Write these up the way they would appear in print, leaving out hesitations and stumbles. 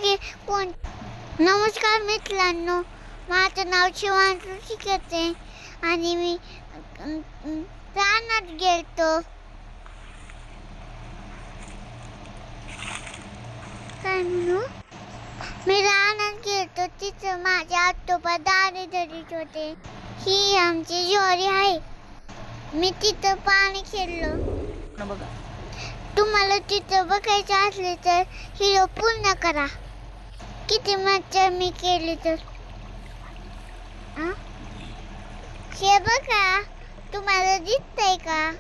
की कोण. नमस्कार मित्रांनो, माझं नाव शिवांश शिकते आणि मी रानात गेलतो. काय म्हणू, मी रानात गेलतो. तिथं माझे आजोबा दाणे धरीत होते. ही आमची ज्वारी आहे. मी तिथं पाणी खेळलो. बघा, तुम्हाला तिथं बघायचं असले तर व्हिडिओ पूर्ण करा. किती मज्जा मी केली तर. हे बघा, तुम्हाला दिसतंय का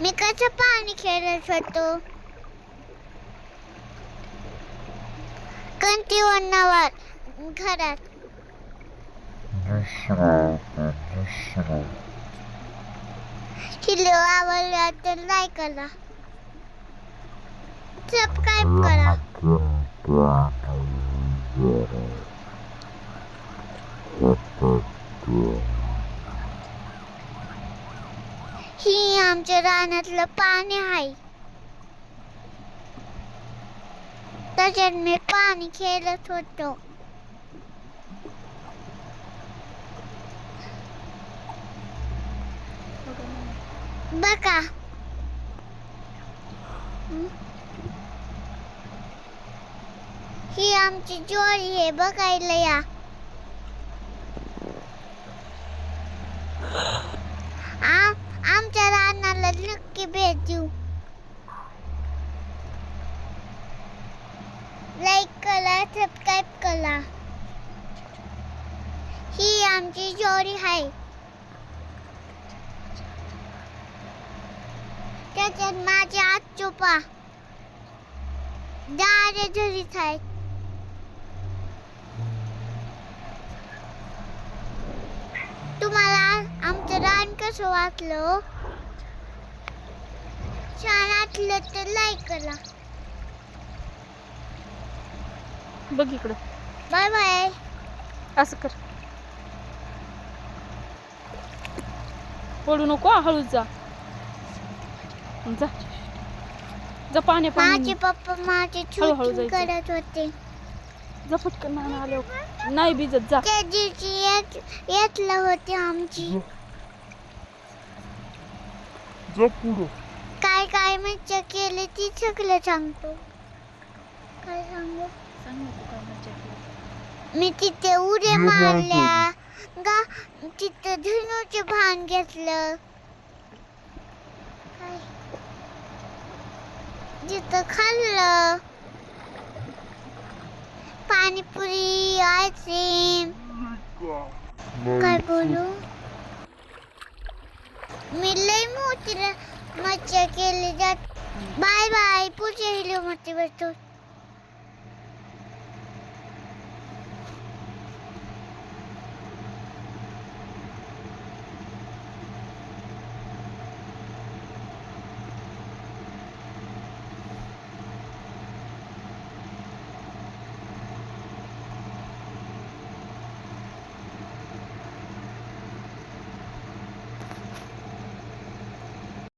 मी कसं पाणी खेळत होतो. कंटिवनावर घरात. व्हिडिओ आवडला तर लाईक करा, सबस्क्राईब करा. ही आमच्या रानातलं पाणी आहे. त्याच्यात मी पाणी खेळत होतो. बघा, ही आमची ज्वारी आहे. बघायला या. आमच्या रानाला नक्की भेट देऊ. लाईक करा, सबस्क्राईब करा. ही आमची ज्वारी आहे. त्याच्यात माझे आजोबा दाणे धरीत आहेत. तुम्हाला आमचं रान कसं वाटलं? छान वाटलं तर लाईक करा. बघ इकडं. Bye bye. असं कर, पडू नको, हळू जा. जा जा, पाणी माझे पप्पा माझे हळूहळू शूटिंग जायचं. करत होते. जा पटकन, नाही आले नाही भिजत. जा. त्या दिवशी येतलं होते आमची. काय काय मज्जा केली ती सगळं सांगतो. काय सांगू? मी तिथे उड्या मारल्या, तिथे धनुचे भान घेतलं. तिथं खाल्लं पाणीपुरी, आईस्क्रीम. काय बोलू, मी लई मोठी मज्जा केली. Bye bye. पुढच्या व्हिडिओ मध्ये भेटू.